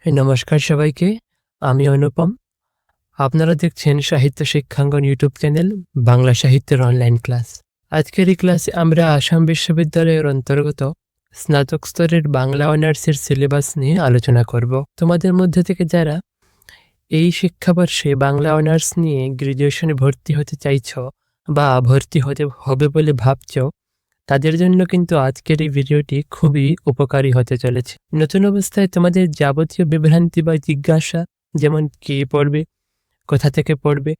নমস্কার সবাইকে। আমি অনুপম। আপনারা দেখছেন সাহিত্য শিক্ষাঙ্গন ইউটিউব চ্যানেল বাংলা সাহিত্যের অনলাইন ক্লাস। আজকের এই ক্লাসে আমরা আসাম বিশ্ববিদ্যালয়ের অন্তর্গত স্নাতক স্তরের বাংলা অনার্সের সিলেবাস নিয়ে আলোচনা করব। তোমাদের মধ্যে থেকে যারা এই শিক্ষাবর্ষে বাংলা অনার্স নিয়ে গ্র্যাজুয়েশনে ভর্তি হতে চাইছ বা ভর্তি হতে হবে বলে ভাবছ, তাদের জন্য কিন্তু আজকের এই ভিডিওটি খুবই উপকারী হতে চলেছে। নতুন অবস্থায় তোমাদের যাবতীয় বিভ্রান্তি বা জিজ্ঞাসা, যেমন কে পড়বে, কোথা থেকে পড়বে,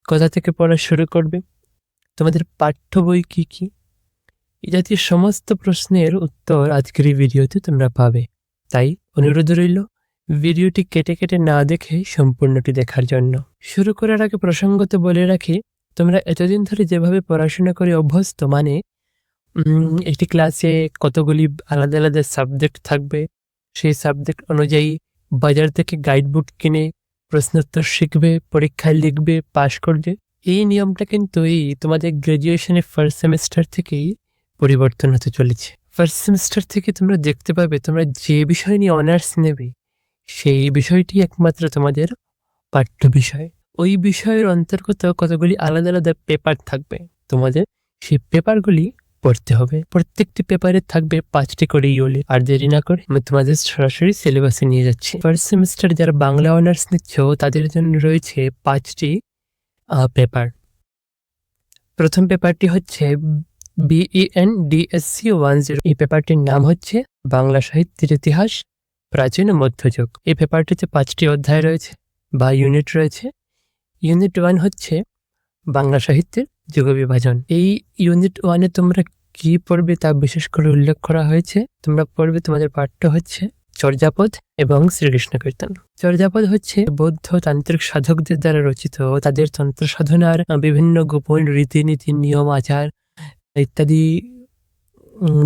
কোথা থেকে পড়া শুরু করবে, তোমাদের পাঠ্য বই কি কি, এই জাতীয় সমস্ত প্রশ্নের উত্তর আজকের এই ভিডিওতে তোমরা পাবে। তাই অনুরোধ রইল ভিডিওটি কেটে কেটে না দেখে সম্পূর্ণটি দেখার জন্য। শুরু করার আগে প্রসঙ্গত বলে রাখি, তোমরা এতদিন ধরে যেভাবে পড়াশোনা করে অভ্যস্ত, মানে একটি ক্লাসে কতগুলি আলাদা আলাদা সাবজেক্ট থাকবে, সেই সাবজেক্ট অনুযায়ী বাজার থেকে গাইড বুক কিনে প্রশ্নোত্তর শিখবে, পরীক্ষায় লিখবে, পাশ করবে। এই নিয়মটা কিন্তু তোমাদের গ্র্যাজুয়েশনের ফার্স্ট সেমিস্টার থেকেই পরিবর্তন হতে চলেছে। ফার্স্ট সেমিস্টার থেকে তোমরা দেখতে পাবে তোমরা যে বিষয় নিয়ে অনার্স নেবে সেই বিষয়টি একমাত্র তোমাদের পাঠ্য বিষয়। ওই বিষয়ের অন্তর্গত কতগুলি আলাদা আলাদা পেপার থাকবে, তোমাদের সেই পেপারগুলি পড়তে হবে। প্রত্যেকটি পেপারে থাকবে 5টি করে ইউনিট। আর দেরি না করে আমি তোমাদের সরাসরি সিলেবাসে নিয়ে যাচ্ছি। ফার্স্ট সেমিস্টার যারা বাংলা অনার্স নিচ্ছ তাদের জন্য রয়েছে 5টি পেপার। প্রথম পেপারটি হচ্ছে BEN-DSc 10। এই পেপারটির নাম হচ্ছে বাংলা সাহিত্যের ইতিহাস, প্রাচীন ও মধ্যযুগ। এই পেপারটিতে 5টি অধ্যায় রয়েছে বা ইউনিট রয়েছে। ইউনিট 1 হচ্ছে বাংলা সাহিত্যের যুগ বিভাজন। এই ইউনিট 1-এ তোমরা কি পড়বে তা বিশেষ করে উল্লেখ করা হয়েছে। তোমরা পড়বে, তোমাদের পাঠ্য হচ্ছে চর্যাপদ এবং শ্রীকৃষ্ণ কীর্তন। চর্যাপদ হচ্ছে বৌদ্ধ তান্ত্রিক সাধকদের দ্বারা রচিত, তাদের তন্ত্র সাধনার বিভিন্ন গোপন রীতিনীতি, নিয়ম, আচার ইত্যাদি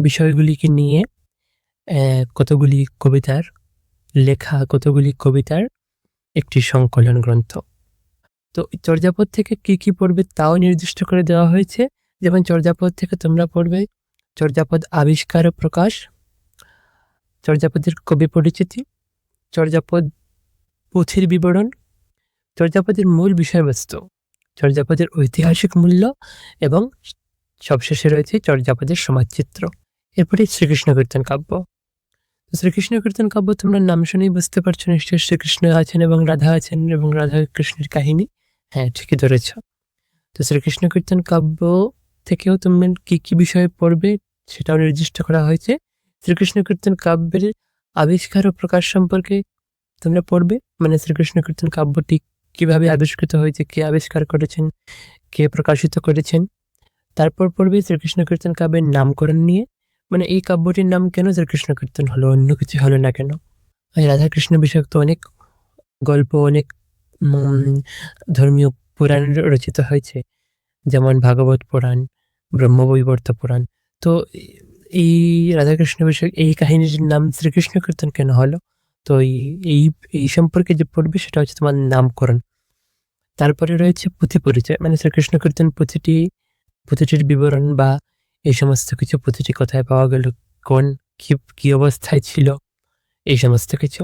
বিষয়গুলিকে নিয়ে কতগুলি কবিতার লেখা, কতগুলি কবিতার একটি সংকলন গ্রন্থ। তো চর্যাপদ থেকে কি কি পড়বে তাও নির্দিষ্ট করে দেওয়া হয়েছে। যেমন চর্যাপদ থেকে তোমরা পড়বে চর্যাপদ আবিষ্কার ও প্রকাশ, চর্যাপদের কবি পরিচিতি, চর্যাপদ পুঁথির বিবরণ, চর্যাপদের মূল বিষয়বস্তু, চর্যাপদের ঐতিহাসিক মূল্য এবং সবশেষে রয়েছে চর্যাপদের সমাজচিত্র। এরপরে শ্রীকৃষ্ণ কীর্তন কাব্য। শ্রীকৃষ্ণ কীর্তন কাব্য তোমরা নাম শুনেই বুঝতে পারছো নিশ্চয়ই শ্রীকৃষ্ণ আছেন এবং রাধা আছেন এবং রাধা কৃষ্ণের কাহিনী। হ্যাঁ, ঠিকই ধরেছ। তো শ্রীকৃষ্ণ কীর্তন কাব্য থেকেও তোমরা কি কি বিষয়ে পড়বে সেটাও নির্দিষ্ট করা হয়েছে। শ্রীকৃষ্ণ কীর্তন কাব্যের আবিষ্কার ও প্রকাশ সম্পর্কে তোমরা পড়বে, মানে শ্রীকৃষ্ণ কীর্তন কাব্যটি কিভাবে আবিষ্কৃত হয়েছে, কে আবিষ্কার করেছেন, কে প্রকাশিত করেছেন। তারপর পড়বে শ্রীকৃষ্ণ কীর্তন কাব্যের নামকরণ নিয়ে, মানে এই কাব্যটির নাম কেন শ্রীকৃষ্ণ কীর্তন হলো, অন্য কিছু হলো না কেন। রাধাকৃষ্ণ বিষয়ক তো অনেক গল্প, অনেক ধর্মীয় পুরাণ রচিত হয়েছে, যেমন ভাগবত পুরাণ, ব্রহ্মবৈবর্ত পুরাণ। তো এই রাধাকৃষ্ণ বিষয়ক এই কাহিনীর নাম শ্রীকৃষ্ণ কীর্তন কেন হলো, তো এই সম্পর্কে যে পড়বে সেটা হচ্ছে তোমার নামকরণ। তারপরে রয়েছে পুঁথি পরিচয়, মানে শ্রীকৃষ্ণ কীর্তন পুঁথিটির বিবরণ বা এই সমস্ত কিছু, পুঁথিটি কোথায় পাওয়া গেল, কোন কি অবস্থায় ছিল, এই সমস্ত কিছু।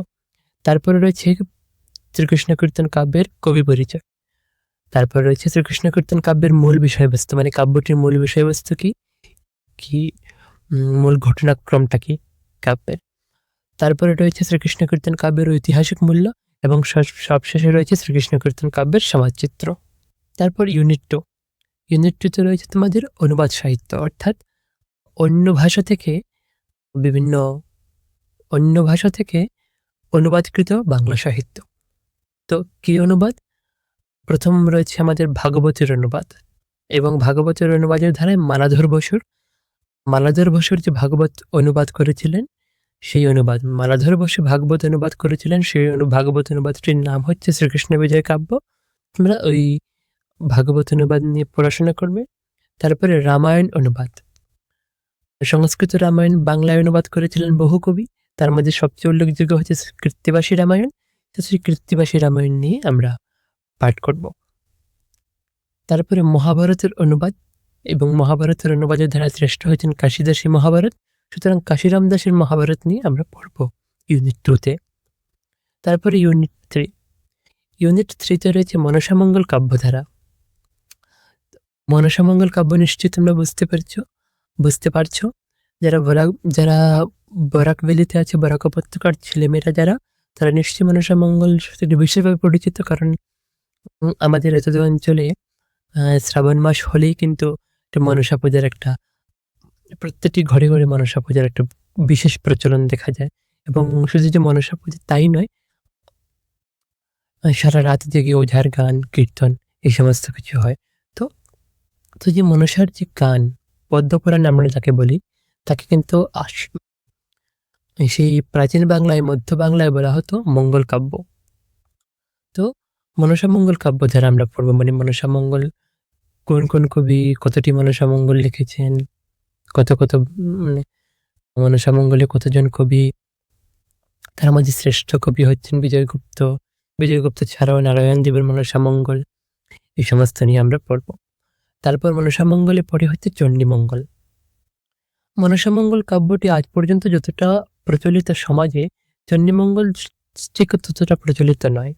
তারপরে রয়েছে শ্রীকৃষ্ণ কীর্তন কাব্যের কবি পরিচয়। তারপর রয়েছে শ্রীকৃষ্ণ কীর্তন কাব্যের মূল বিষয়বস্তু, মানে কাব্যটির মূল বিষয়বস্তু কি মূল ঘটনাক্রমটা কি কাব্যের। তারপরে রয়েছে শ্রীকৃষ্ণ কীর্তন কাব্যের ঐতিহাসিক মূল্য এবং সবশেষে রয়েছে শ্রীকৃষ্ণ কীর্তন কাব্যের সমাজচিত্র। তারপর ইউনিট 2। ইউনিট 2-তে রয়েছে তোমাদের অনুবাদ সাহিত্য, অর্থাৎ অন্য ভাষা থেকে অনুবাদকৃত বাংলা সাহিত্য। তো কি অনুবাদ? প্রথম রয়েছে আমাদের ভাগবতের অনুবাদ, এবং ভাগবতের অনুবাদের ধারায় মালাধর বসুর যে ভাগবত অনুবাদ করেছিলেন সেই অনুবাদ, মালাধর বসু ভাগবত অনুবাদ করেছিলেন, সেই ভাগবত অনুবাদটির নাম হচ্ছে শ্রীকৃষ্ণ বিজয় কাব্য। তোমরা ওই ভাগবত অনুবাদ নিয়ে পড়াশোনা করবে। তারপরে রামায়ণ অনুবাদ। সংস্কৃত রামায়ণ বাংলায় অনুবাদ করেছিলেন বহু কবি, তার মধ্যে সবচেয়ে উল্লেখযোগ্য হচ্ছে কৃত্তিবাসী রামায়ণ। সেই কৃত্তিবাসী রামায়ণ নিয়ে আমরা পাঠ করব। তারপরে মহাভারতের অনুবাদ, এবং মহাভারতের অনুবাদের ধারা শ্রেষ্ঠ হয়েছেন কাশিদাসী মহাভারত, সুতরাং কাশিরাম দাসের মহাভারত নিয়ে আমরা পড়ব ইউনিট 2-তে। তারপরে ইউনিট থ্রিতে রয়েছে মনসামঙ্গল কাব্যধারা। মনসামঙ্গল কাব্য নিশ্চয়ই তোমরা বুঝতে পারছো। যারা বরাক ভ্যালিতে আছে, বরাক উপত্যকার ছেলেমেয়েরা যারা, তারা নিশ্চয়ই মনসামঙ্গল সাথে বিশেষভাবে পরিচিত, কারণ আমাদের এত অঞ্চলে শ্রাবণ মাস হলেই কিন্তু মনসা পূজার প্রত্যেকটি ঘরে ঘরে মনসা পূজার একটা বিশেষ প্রচলন দেখা যায়। এবং শুধু যে মনসা পূজা তাই নয়, সারা রাত জেগে ওঝার গান, কীর্তন, এই সমস্ত কিছু হয়। তো তো যে মনসার যে গান, পদ্মপুরাণ আমরা যাকে বলি, তাকে কিন্তু সেই প্রাচীন বাংলায়, মধ্য বাংলায় বলা হতো মঙ্গল কাব্য। তো মনসা মঙ্গল কাব্য যারা আমরা পড়বো, মানে মনসা মঙ্গল কোন কোন কবি কতটি মনসা মঙ্গল লিখেছেন, কত মানে মনসা মঙ্গলে কতজন কবি, তার মধ্যে শ্রেষ্ঠ কবি হচ্ছেন বিজয়গুপ্ত ছাড়াও নারায়ণ দেবের মনসা মঙ্গল, এই সমস্ত নিয়ে আমরা পড়ব। তারপর মনসা মঙ্গলে পড়ে হচ্ছে চণ্ডীমঙ্গল। মনসা মঙ্গল কাব্যটি আজ পর্যন্ত যতটা প্রচলিত সমাজে, চণ্ডীমঙ্গল ঠিক ততটা প্রচলিত নয়।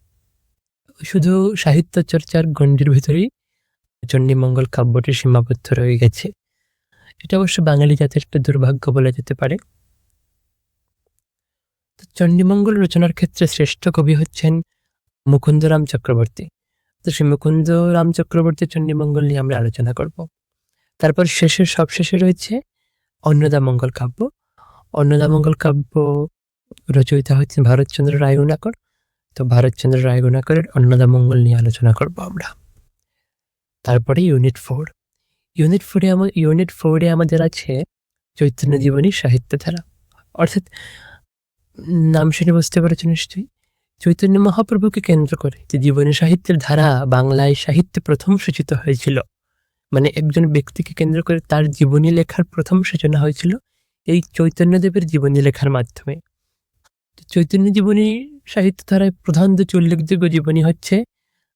শুধু সাহিত্য চর্চার গণ্ডির ভিতরেই চণ্ডীমঙ্গল কাব্যটি সীমাবদ্ধ রয়ে গেছে। এটা অবশ্য বাঙালি জাতির একটা দুর্ভাগ্য বলা যেতে পারে। চণ্ডীমঙ্গল রচনার ক্ষেত্রে শ্রেষ্ঠ কবি হচ্ছেন মুকুন্দরাম চক্রবর্তী। তো সেই মুকুন্দরাম চক্রবর্তী চণ্ডীমঙ্গল নিয়ে আমরা আলোচনা করব। তারপর সবশেষে রয়েছে অন্নদামঙ্গল কাব্য। অন্নদামঙ্গল কাব্য রচয়িতা হচ্ছেন ভারতচন্দ্র রায়গুণাকর। তো ভারতচন্দ্র রায়গুণাকরের অন্নদামঙ্গল নিয়ে আলোচনা করব আমরা। তারপরে ইউনিট ফোরে আমাদের আছে চৈতন্য জীবনী সাহিত্যধারা। অর্থাৎ নাম শুনে বুঝতে পেরেছ নিশ্চয়ই, চৈতন্য মহাপ্রভুকে কেন্দ্র করে যে জীবনী সাহিত্যের ধারা বাংলায় সাহিত্যে প্রথম সূচিত হয়েছিল, মানে একজন ব্যক্তিকে কেন্দ্র করে তার জীবনী লেখার প্রথম সূচনা হয়েছিল এই চৈতন্যদেবের জীবনী লেখার মাধ্যমে। চৈতন্য জীবনী সাহিত্য ধারায় প্রধান দুটি উল্লেখযোগ্য জীবনী হচ্ছে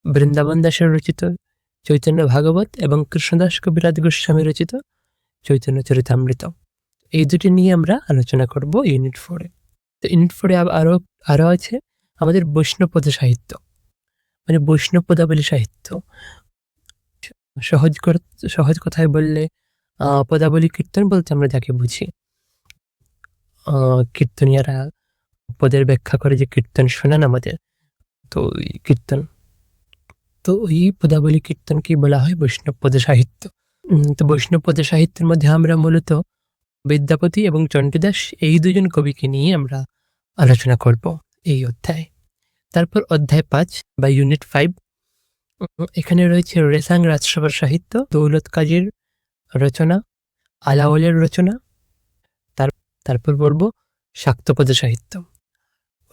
বৃন্দাবন দাসের রচিত চৈতন্য ভাগবত এবং কৃষ্ণদাস কবিরাজ গোস্বামী রচিত চৈতন্য চরিতামৃত। এই দুটি নিয়ে আমরা আলোচনা করব ইউনিট 4-এ। তো ইউনিট 4-এ আরো আছে আমাদের বৈষ্ণবপদ সাহিত্য, মানে বৈষ্ণব পদাবলী সাহিত্য। সহজ কথায় বললে পদাবলী কীর্তন বলতে আমরা যাকে বুঝি, কীর্তনিয়ারা পদের ব্যাখ্যা করে যে কীর্তন শোনান আমাদের, তো ওই কীর্তন, তো ওই পদাবলী কীর্তনকে বলা হয় বৈষ্ণব পদ সাহিত্য। তো বৈষ্ণব পদ সাহিত্যের মধ্যে আমরা মূলত বিদ্যাপতি এবং চণ্ডীদাস, এই দুজন কবিকে নিয়ে আমরা আলোচনা করব এই অধ্যায়। তারপর অধ্যায় 5 বা ইউনিট 5, এখানে রয়েছে রেসাং রাজসভার সাহিত্য, দৌলত কাজীর রচনা, আলাওলের রচনা। তারপর পড়ব শাক্তপদ সাহিত্য।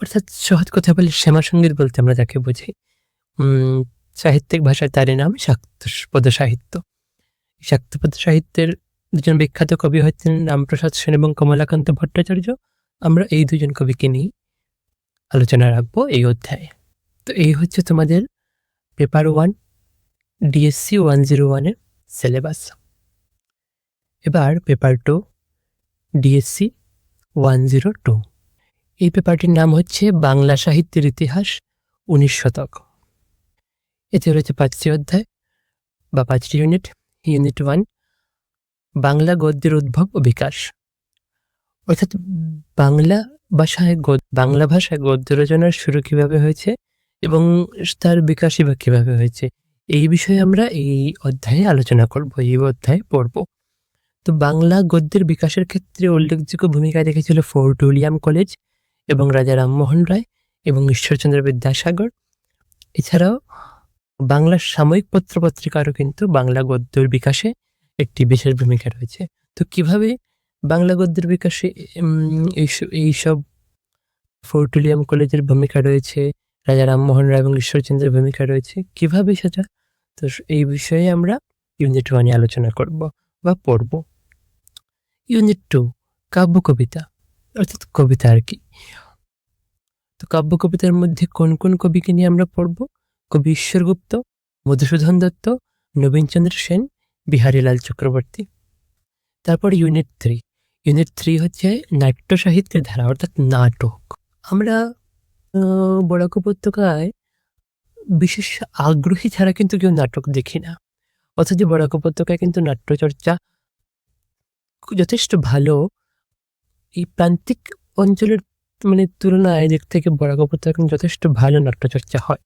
অর্থাৎ সহজ কথা বলে শ্যামাসঙ্গীত বলতে আমরা যাকে বুঝি, সাহিত্যিক ভাষায় তারই নাম শাক্তপদ সাহিত্য। শাক্তপদ সাহিত্যের দুজন বিখ্যাত কবি হচ্ছেন রামপ্রসাদ সেন এবং কমলাকান্ত ভট্টাচার্য। আমরা এই দুজন কবিকে নিয়ে আলোচনা রাখবো এই অধ্যায়ে। তো এই হচ্ছে তোমাদের পেপার 1 ডিএসসি 101-এর সিলেবাস। এবার পেপার 2 ডিএসসি 102। এই পেপারটির নাম হচ্ছে বাংলা সাহিত্যের ইতিহাস 19 শতক। এতে রয়েছে 5টি অধ্যায় বা 5টি ইউনিট। ইউনিট 1 বাংলা গদ্যের উদ্ভব ও বিকাশ, অর্থাৎ বাংলা ভাষায় গদ্য রচনার শুরু কিভাবে হয়েছে এবং তার বিকাশই বা কিভাবে হয়েছে, এই বিষয়ে আমরা এই অধ্যায়ে আলোচনা করব, এই অধ্যায়ে পড়ব। তো বাংলা গদ্যের বিকাশের ক্ষেত্রে উল্লেখযোগ্য ভূমিকা রেখেছিল ফোর্ট উইলিয়াম কলেজ এবং রাজা রামমোহন রায় এবং ঈশ্বরচন্দ্র বিদ্যাসাগর। এছাড়াও বাংলার সাময়িক পত্রপত্রিকারও কিন্তু বাংলা গদ্যের বিকাশে একটি বিশেষ ভূমিকা রয়েছে। তো কিভাবে বাংলা গদ্যের বিকাশে এইসব ফোর্ট উইলিয়াম কলেজের ভূমিকা রয়েছে, রাজা রামমোহন রায় এবং ঈশ্বরচন্দ্রের ভূমিকা রয়েছে, কিভাবে সেটা, তো এই বিষয়ে আমরা ইউনিট 1-এ আলোচনা করব বা পড়ব। ইউনিট 2 কাব্য কবিতা, অর্থাৎ কবিতা আর কি। তো কাব্য কবিতার মধ্যে কোন কোন কবিকে নিয়ে আমরা পড়ব? কবি ঈশ্বরগুপ্ত, মধুসূদন দত্ত, নবীনচন্দ্র সেন, বিহারীলাল চক্রবর্তী। তারপর ইউনিট 3 হচ্ছে নাট্য সাহিত্যের ধারা, অর্থাৎ নাটক। আমরা বরাক উপত্যকায় বিশেষ আগ্রহী ছাড়া কিন্তু কেউ নাটক দেখি না। অথচ বরাক উপত্যকায় কিন্তু নাট্যচর্চা যথেষ্ট ভালো। এই প্রান্তিক অঞ্চলের তুলনায় এদিক থেকে বরাক উপত্যকায় কিন্তু যথেষ্ট ভালো নাট্যচর্চা হয়।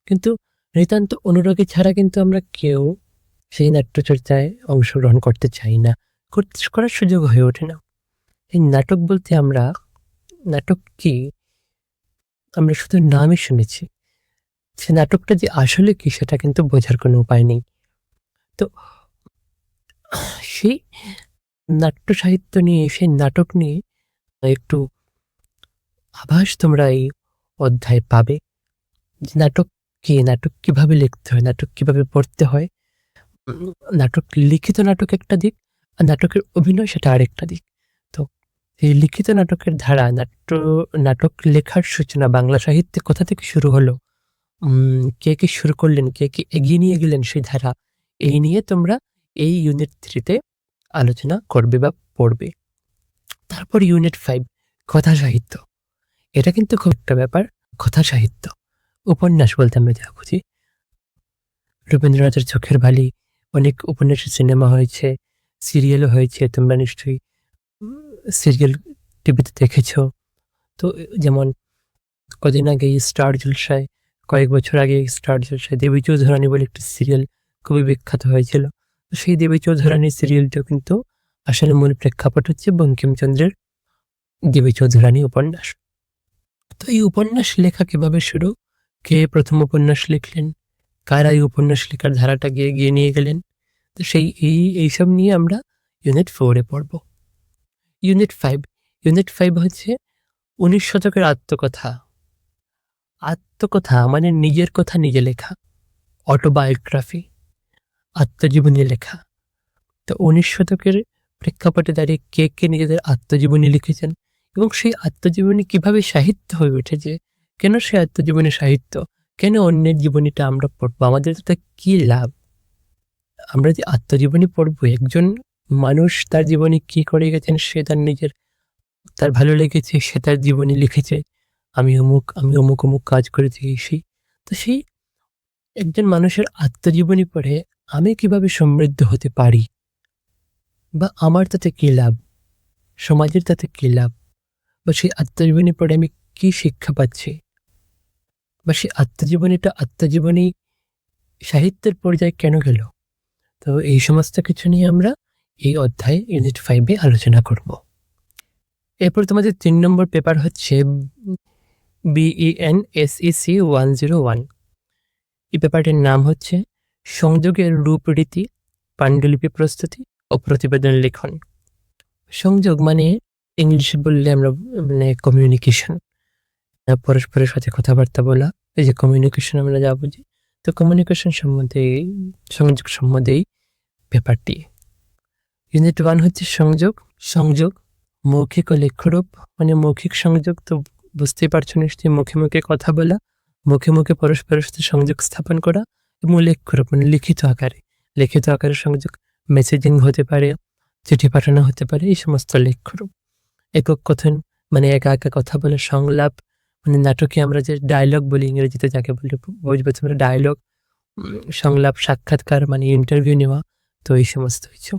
কিন্তু নিতান্ত অনুরাগী ছাড়া কিন্তু আমরা কেউ সেই নাট্যচর্চায় অংশগ্রহণ করতে চাই না। করার সুযোগ হয়ে ওঠে না। এই নাটক বলতে নাটক কি? আমরা শুধু নামই শুনেছি। সে নাটকটা যে আসলে কি সেটা কিন্তু বোঝার কোনো উপায় নেই। তো সেই নাট্য সাহিত্য নিয়ে, সেই নাটক নিয়ে একটু আভাস তোমরা এই অধ্যায়ে পাবে। যে নাটক কি, নাটক কিভাবে লিখতে হয়, নাটক কিভাবে পড়তে হয়। নাটক, লিখিত নাটক একটা দিক, আর নাটকের অভিনয় সেটা আরেকটা দিক। তো এই লিখিত নাটকের ধারা, নাটক লেখার সূচনা বাংলা সাহিত্যে কোথা থেকে শুরু হলো, কে শুরু করলেন, কে এগিয়ে নিয়ে গেলেন সেই ধারা, এই নিয়ে তোমরা এই ইউনিট 3 তে আলোচনা করবে বা পড়বে। তারপর ইউনিট 5 কথা সাহিত্য। এটা কিন্তু খুব একটা ব্যাপার। কথা সাহিত্য, উপন্যাস বলতে আমরা যা বুঝি। রবীন্দ্রনাথের চোখের বালি, অনেক উপন্যাসের সিনেমা হয়েছে, সিরিয়ালও হয়েছে। তোমরা নিশ্চয়ই সিরিয়াল টিভিতে দেখেছ। তো যেমন কদিন আগে স্টার জলসায়, কয়েক বছর আগে স্টার জলসায় দেবী চৌধুরানী বলে একটি সিরিয়াল খুবই বিখ্যাত হয়েছিল। তো সেই দেবী চৌধুরানী সিরিয়ালটাও কিন্তু আসলে মূল প্রেক্ষাপট হচ্ছে বঙ্কিমচন্দ্রের দেবী চৌধুরানী উপন্যাস। তো এই উপন্যাস লেখা কিভাবে শুরু, কে প্রথম উপন্যাস লিখলেন, কারা এই উপন্যাস লেখার ধারাটাকে এগিয়ে নিয়ে গেলেন, তো এইসব নিয়ে আমরা ইউনিট 4 এ পড়ব। ইউনিট 5 হচ্ছে 19 শতকের আত্মকথা। আত্মকথা মানে নিজের কথা নিজে লেখা, অটোবায়োগ্রাফি, আত্মজীবনী লেখা। তো 19 শতকের প্রেক্ষাপটে দাঁড়িয়ে কে নিজেদের আত্মজীবনী লিখেছেন এবং সেই আত্মজীবনী কিভাবে সাহিত্য হয়ে উঠেছে, কেন সেই আত্মজীবনী সাহিত্য, কেন অন্যের জীবনীটা আমরা পড়বো, আমাদের তো কি লাভ? আমরা যে আত্মজীবনী পড়বো, একজন মানুষ তার জীবনে কি করে গেছেন, সে তার ভালো লেগেছে, সে তার জীবনী লিখেছে, আমি অমুক কাজ করেছি সেই। তো সেই একজন মানুষের আত্মজীবনী পড়ে আমি কিভাবে সমৃদ্ধ হতে পারি, বা আমার তাতে কি লাভ, সমাজের তাতে কি লাভ, বা সেই আত্মজীবনী পড়ে আমি কি শিক্ষা পাচ্ছি, বা সেই আত্মজীবনী সাহিত্যের পর্যায়ে কেন গেল। তো এই সমস্ত কিছু নিয়ে আমরা এই অধ্যায়ে ইউনিট 5 এ আলোচনা করব। এরপর তোমাদের 3 নম্বর পেপার হচ্ছে BENSEC 101। এই পেপারটির নাম হচ্ছে সংযোগের রূপরীতি, পাণ্ডুলিপি প্রস্তুতি ও প্রতিবেদন লিখন। সংযোগ মানে ইংলিশে বললে আমরা কমিউনিকেশন, পরস্পরের সাথে কথাবার্তা বলা, এই যে কমিউনিকেশন আমরা যা বুঝি। তো কমিউনিকেশন সম্বন্ধে, সংযোগ সম্বন্ধেই পেপারটি। ইউনিট 1 হচ্ছে সংযোগ মৌখিক ও লেখ্যরূপ। মানে মৌখিক সংযোগ তো বুঝতেই পারছো নিশ্চয়ই, মুখে মুখে কথা বলা, মুখে মুখে পরস্পরের সাথে সংযোগ স্থাপন করা। এবং লেখ্যরূপ মানে লিখিত আকারে সংযোগ, মেসেজিং হতে পারে, চিঠি পাঠানো হতে পারে, এই সমস্ত লেখ্যরূপ। একক কথন মানে একা একা কথা বলে। সংলাপ মানে নাটকে আমরা যে ডায়লগ বলি, ইংরেজিতে যাকে বলি বুঝবে তোমরা, ডায়লগ। সংলাপ, সাক্ষাৎকার মানে ইন্টারভিউ নেওয়া। তো এই সমস্ত কিছু।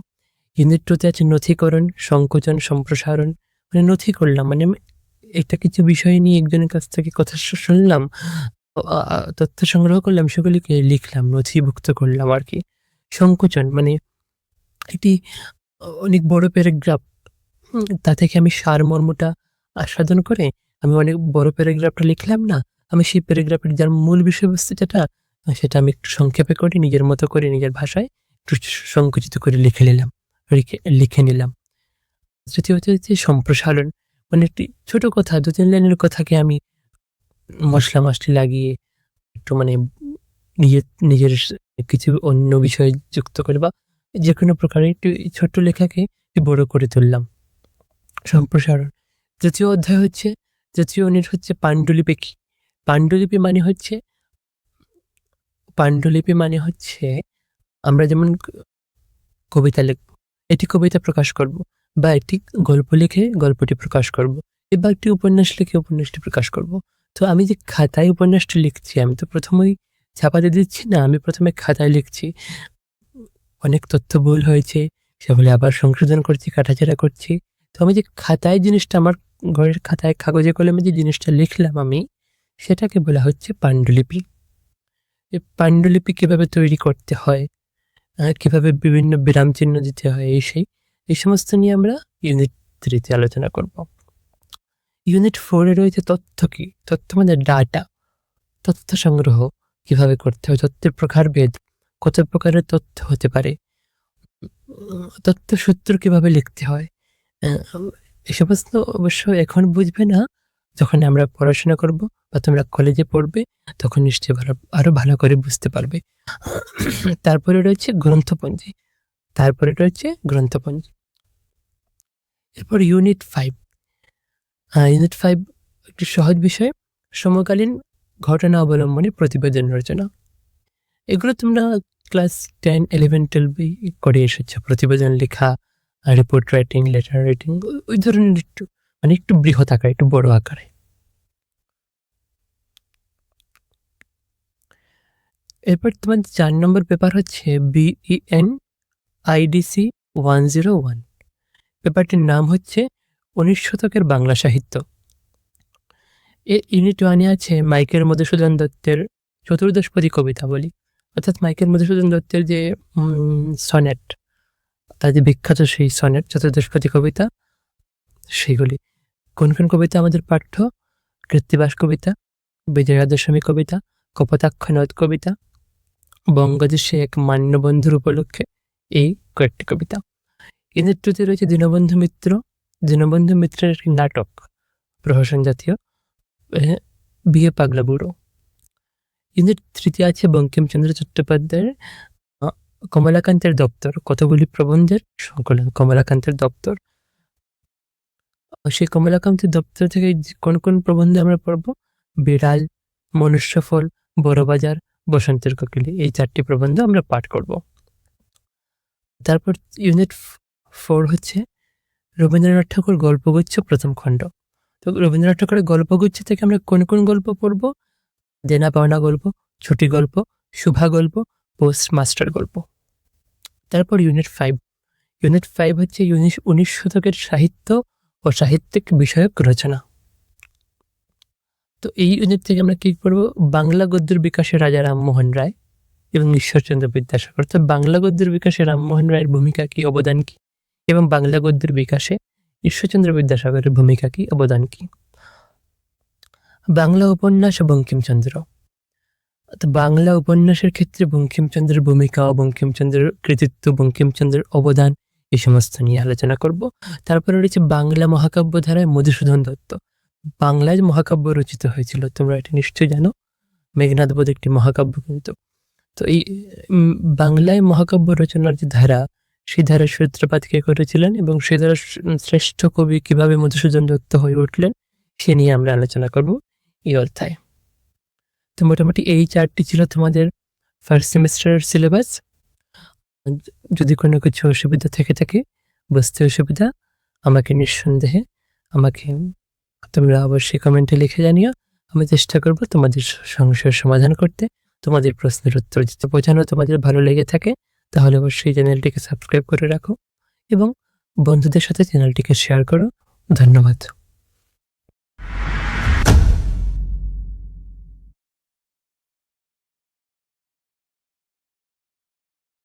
ইউনিট 2 তে আছে নথিকরণ, সংকোচন, সম্প্রসারণ। মানে নথি করলাম মানে একটা কিছু বিষয় নিয়ে একজনের কাছ থেকে কথা শুনলাম, তথ্য সংগ্রহ করলাম, সেগুলিকে লিখলাম, নথিভুক্ত করলাম আর কি। সংকোচন মানে একটি অনেক বড় প্যারাগ্রাফ, তা থেকে আমি সারমর্মটা আস্বাদন করে আমি অনেক বড় প্যারাগ্রাফটা লিখলাম না, আমি সেই প্যারাগ্রাফের যার মূল বিষয়বস্তু যেটা, সেটা আমি একটু সংক্ষেপে করে নিজের মতো করে নিজের ভাষায় একটু সংকুচিত করে লিখে নিলাম। তৃতীয়ত হচ্ছে সম্প্রসারণ, মানে একটি ছোট কথা, 2-3 লাইনের কথাকে আমি মশলা মাসলি লাগিয়ে একটু নিজের কিছু অন্য বিষয় যুক্ত করে, বা যে কোনো প্রকারে একটু ছোট্ট লেখাকে বড় করে তুললাম, সম্প্রসারণ। তৃতীয় ইউনিট হচ্ছে পাণ্ডুলিপি কি? পাণ্ডুলিপি মানে হচ্ছে আমরা যেমন কবিতা লিখব, এটি কবিতা প্রকাশ করব, বা একটি গল্প লিখে গল্পটি প্রকাশ করব, বা একটি উপন্যাস লিখে উপন্যাসটি প্রকাশ করব। তো আমি যে খাতায় উপন্যাসটা লিখছি, আমি তো প্রথমেই ছাপাতে দিচ্ছি না, আমি প্রথমে খাতায় লিখছি। অনেক তথ্য ভুল হয়েছে, সেগুলো আবার সংশোধন করছি, কাটাছেঁড়া করছি। তো আমি যে খাতায় জিনিসটা, আমার ঘরের খাতায় কাগজে কলমে যে জিনিসটা লিখলাম আমি, সেটাকে বলা হচ্ছে পাণ্ডুলিপি। এই পাণ্ডুলিপি কিভাবে তৈরি করতে হয়, কিভাবে বিভিন্ন বিরাম চিহ্ন দিতে হয়, এই সমস্ত নিয়ে আমরা ইউনিট 3 আলোচনা করব। ইউনিট 4 রয়েছে তথ্য কি, তথ্য মানে ডাটা, তথ্য সংগ্রহ কিভাবে করতে হয়, তথ্যের প্রকারভেদ, কত প্রকারের তথ্য হতে পারে, তথ্য সূত্র কিভাবে লিখতে হয়। এই সমস্ত অবশ্য এখন বুঝবে না, যখন আমরা পড়াশোনা করব বা তোমরা কলেজে পড়বে, তখন নিশ্চয়ই আরো ভালো করে বুঝতে পারবে। তারপরে রয়েছে গ্রন্থপঞ্জি, এরপর ইউনিট 5। ইউনিট 5 একটি সহজ বিষয়, সমকালীন ঘটনা অবলম্বনে প্রতিবেদন রচনা। এগুলো তোমরা ক্লাস 10, 11, 12 করে এসেছো। প্রতিবেদন লেখা, রিপোর্ট রাইটিং, লেটার রাইটিং, ওই ধরনের একটু বৃহৎ আকারে, একটু বড় আকারে। এরপর তোমার 4 নম্বর পেপার হচ্ছে BEN IDC 101। পেপারটির নাম হচ্ছে 19 শতকের বাংলা সাহিত্য। ইউনিট 1 আছে মাইকেল মধুসূদন দত্তের চতুর্দশপদী কবিতাবলী, অর্থাৎ মাইকেল মধুসূদন দত্তের যে সনেট, তার যে বিখ্যাত সেই সনেট, চতুর্দশপদী কবিতা, সেগুলি। কোন কোন কবিতা আমাদের পাঠ্য? কৃত্তিবাস কবিতা, বিজয়া দশমী কবিতা, কপোতাক্ষ নদ কবিতা, বঙ্গদেশে এক মান্যবন্ধুর উপলক্ষে, এই কয়েকটি কবিতা। ইউনিট 2 রয়েছে দীনবন্ধু মিত্র। দীনবন্ধু মিত্রের একটি নাটক, প্রহসন জাতীয়, বিয়ে পাগলা বুড়ো। ইউনিট 3 আছে বঙ্কিমচন্দ্র চট্টোপাধ্যায়ের কমলাকান্তের দপ্তর, কতগুলি প্রবন্ধের সংকলন, কমলাকান্তের দপ্তর। সেই কমলাকান্তের দপ্তর থেকে কোন কোন প্রবন্ধ আমরা পড়ব? বিড়াল, মনুষ্যফল, বড়বাজার, বসন্তের কোকিলি, এই 4টি প্রবন্ধ আমরা পাঠ করব। তারপর ইউনিট 4 হচ্ছে রবীন্দ্রনাথ ঠাকুর গল্পগুচ্ছ প্রথম খণ্ড। তো রবীন্দ্রনাথ ঠাকুরের গল্পগুচ্ছ থেকে আমরা কোন কোন গল্প পড়ব? দেনা পাওনা গল্প, ছুটি গল্প, শুভা গল্প, পোস্ট মাস্টার গল্প। তারপর ইউনিট 5 হচ্ছে 19 শতকের সাহিত্য ও সাহিত্যিক বিষয়ক রচনা। তো এই ইউনিট থেকে আমরা কি পড়ব? বাংলা গদ্যের বিকাশে রাজা রামমোহন রায় এবং ঈশ্বরচন্দ্র বিদ্যাসাগর। তো বাংলা গদ্যের বিকাশে রামমোহন রায়ের ভূমিকা কি, অবদান কি, এবং বাংলা গদ্যের বিকাশে ঈশ্বরচন্দ্র বিদ্যাসাগরের ভূমিকা কি, অবদান কি। বাংলা উপন্যাস ও বঙ্কিমচন্দ্র। তো বাংলা উপন্যাসের ক্ষেত্রে বঙ্কিমচন্দ্রের ভূমিকা, বঙ্কিমচন্দ্রের কৃতিত্ব, বঙ্কিমচন্দ্রের অবদান, এই সমস্ত নিয়ে আলোচনা করব। তারপরে রয়েছে বাংলা মহাকাব্য ধারায় মধুসূদন দত্ত। বাংলায় মহাকাব্য রচিত হয়েছিল, তোমরা এটা নিশ্চয়ই জানো, মেঘনাদ বধ একটি মহাকাব্য কিন্তু। তো এই বাংলায় মহাকাব্য রচনার যে ধারা, সেই ধারার সূত্রপাত কে করেছিলেন এবং সে ধারার শ্রেষ্ঠ কবি কিভাবে মধুসূদন দত্ত হয়ে উঠলেন, সে নিয়ে আমরা আলোচনা করব এই অধ্যায়ে। তো মোটামুটি এই 4টি ছিল তোমাদের ফার্স্ট সেমিস্টারের সিলেবাস। যদি কোনো কিছু অসুবিধা থেকে থাকে, বুঝতে অসুবিধা, আমাকে নিঃসন্দেহে তোমরা অবশ্যই কমেন্টে লিখে জানিও। আমি চেষ্টা করব তোমাদের সমস্যার সমাধান করতে, তোমাদের প্রশ্নের উত্তর দিতে। বোঝানো তোমাদের ভালো লেগে থাকে তাহলে অবশ্যই চ্যানেলটিকে সাবস্ক্রাইব করে রাখো এবং বন্ধুদের সাথে চ্যানেলটিকে শেয়ার করো। ধন্যবাদ।